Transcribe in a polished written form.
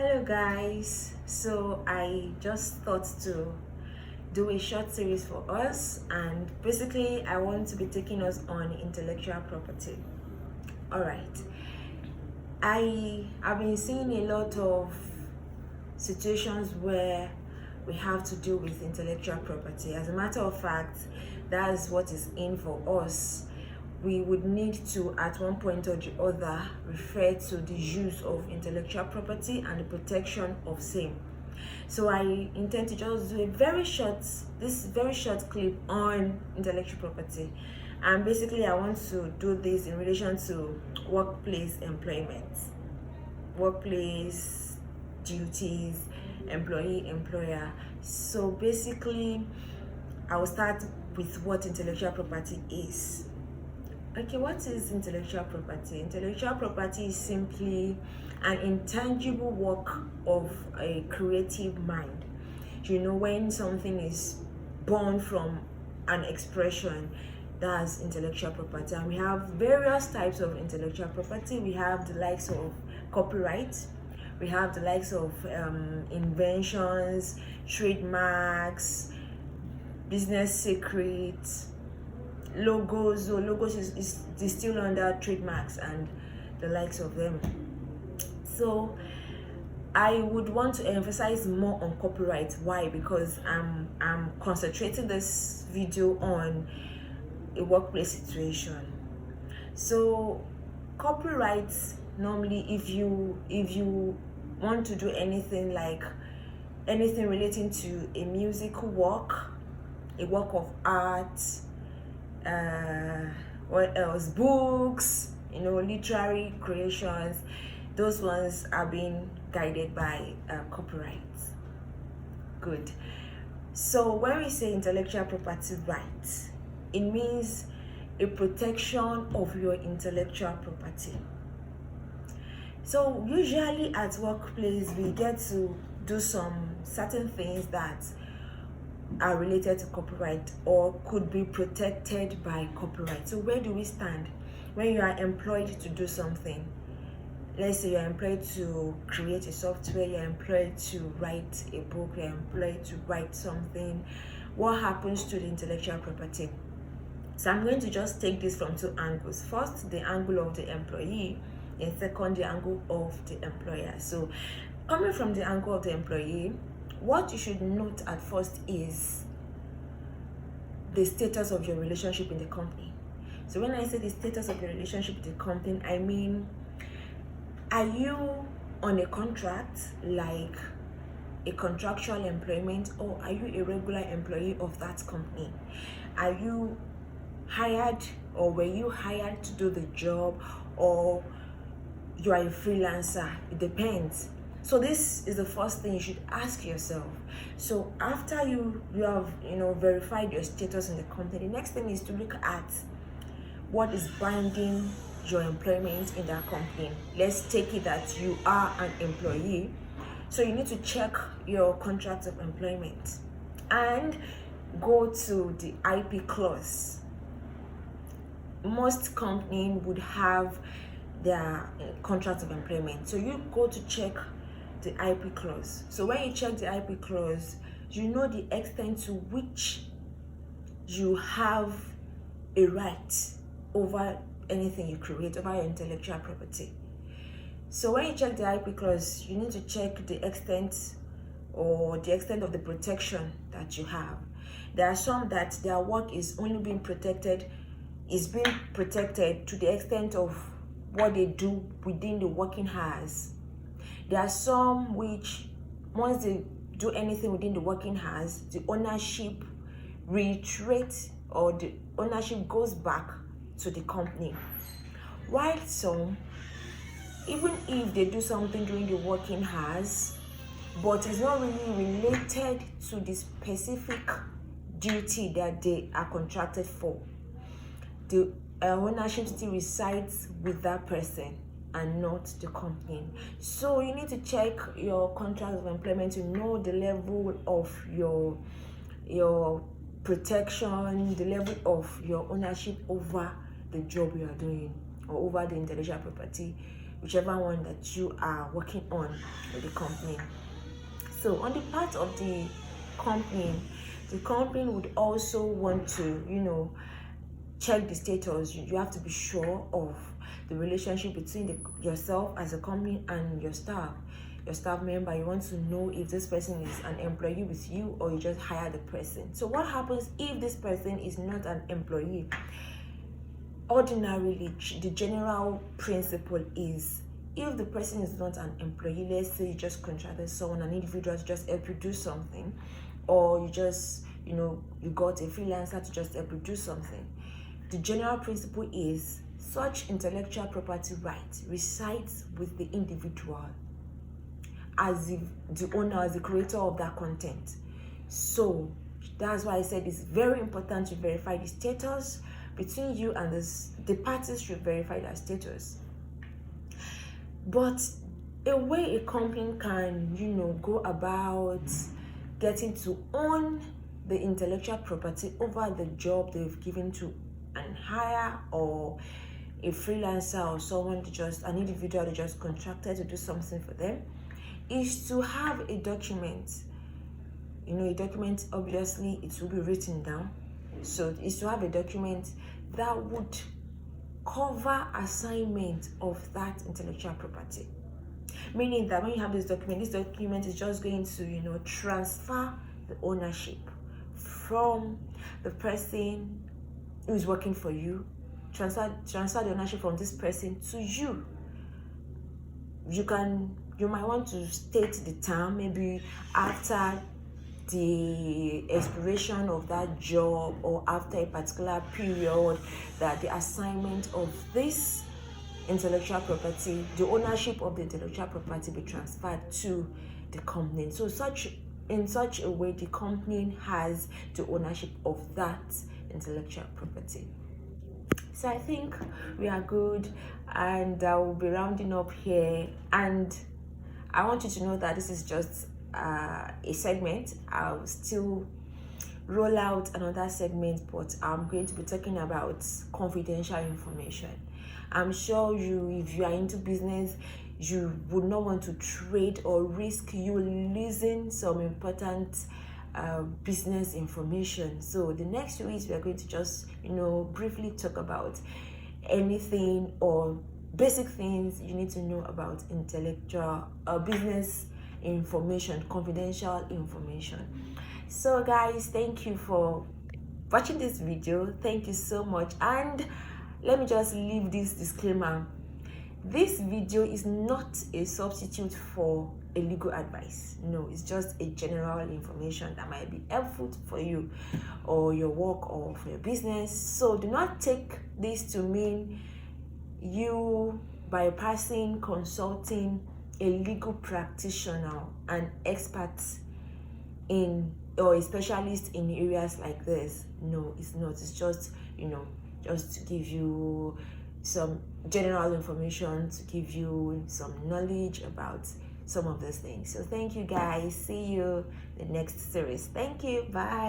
Hello guys, so I just thought to do a short series for us, and basically I want to be taking us on intellectual property. All right, I have been seeing a lot of situations where we have to deal with intellectual property. As a matter of fact, that is what is in for us. We would need to, at one point or the other, refer to the use of intellectual property and the protection of same. So I intend to just do this very short clip on intellectual property. And basically I want to do this in relation to workplace employment, workplace duties, employer. So basically I will start with what intellectual property is. Okay, what is intellectual property? Intellectual property is simply an intangible work of a creative mind. When something is born from an expression, that's intellectual property. And we have various types of intellectual property. We have the likes of copyright, we have the likes of inventions, trademarks, business secrets, logos. So logos is still under trademarks and the likes of them. So I would want to emphasize more on copyright. Why? Because I'm concentrating this video on a workplace situation. So copyright, normally if you want to do anything like anything relating to a musical work, a work of art, what else, books, literary creations, those ones are being guided by copyright. Good. So when we say intellectual property rights, it means a protection of your intellectual property. So usually at workplace we get to do some certain things that are related to copyright or could be protected by copyright. So where do we stand when you are employed to do something? Let's say you're employed to create a software, you're employed to write a book, you're employed to write something. What happens to the intellectual property? So I'm going to just take this from two angles. First, the angle of the employee, and second, the angle of the employer. So coming from the angle of the employee, what you should note at first is the status of your relationship in the company. So when I say the status of your relationship with the company, I mean, are you on a contract, like a contractual employment, or are you a regular employee of that company? Are you hired, or were you hired to do the job, or you are a freelancer? It depends. So this is the first thing you should ask yourself. So after you have verified your status in the company, the next thing is to look at what is binding your employment in that company. Let's take it that you are an employee, so you need to check your contract of employment and go to the IP clause. Most companies would have their contract of employment, so you go to check the IP clause. So when you check the IP clause, you know the extent to which you have a right over anything you create, over your intellectual property. So when you check the IP clause, you need to check the extent of the protection that you have. There are some that their work is being protected to the extent of what they do within the working hours. There are some which, once they do anything within the working hours, the ownership reiterates, or the ownership goes back to the company. While some, even if they do something during the working hours, but it's not really related to the specific duty that they are contracted for, the ownership still resides with that person and not the company. So you need to check your contract of employment to know the level of your protection, the level of your ownership over the job you are doing, or over the intellectual property whichever one that you are working on with the company. So on the part of the company would also want to, check the status. You have to be sure of the relationship between yourself as a company and your staff member. You want to know if this person is an employee with you or you just hire the person. So what happens if this person is not an employee? Ordinarily, the general principle is, if the person is not an employee, let's say you just contracted someone, an individual, to just help you do something, or you just, you got a freelancer to just help you do something, the general principle is such intellectual property right resides with the individual as if the owner, as the creator of that content. So that's why I said it's very important to verify the status between you and the parties should verify their status. But a way a company can, go about getting to own the intellectual property over the job they've given to an hire or a freelancer or someone an individual they just contracted to do something for them, is to have a document. A document, obviously it will be written down. So it's to have a document that would cover assignment of that intellectual property. Meaning that when you have this document is just going to, transfer the ownership from the person who is working for you, transfer the ownership from this person to you. You might want to state the term, maybe after the expiration of that job or after a particular period, that the assignment of this intellectual property, the ownership of the intellectual property, be transferred to the company. So in such a way, the company has the ownership of that intellectual property. So I think we are good, and I will be rounding up here. And I want you to know that this is just a segment. I'll still roll out another segment, but I'm going to be talking about confidential information. I'm sure if you are into business, you would not want to trade or risk you losing some important business information. So the next 2 weeks we are going to just briefly talk about anything or basic things you need to know about intellectual business information, confidential information. So guys, thank you for watching this video. Thank you so much. And let me just leave this disclaimer: this video is not a substitute for a legal advice. No, it's just a general information that might be helpful for you or your work or for your business. So do not take this to mean you bypassing consulting a legal practitioner, an expert in or a specialist in areas like this. No, it's not. It's just just to give you some general information, to give you some knowledge about some of those things. So thank you guys. See you in the next series. Thank you. Bye.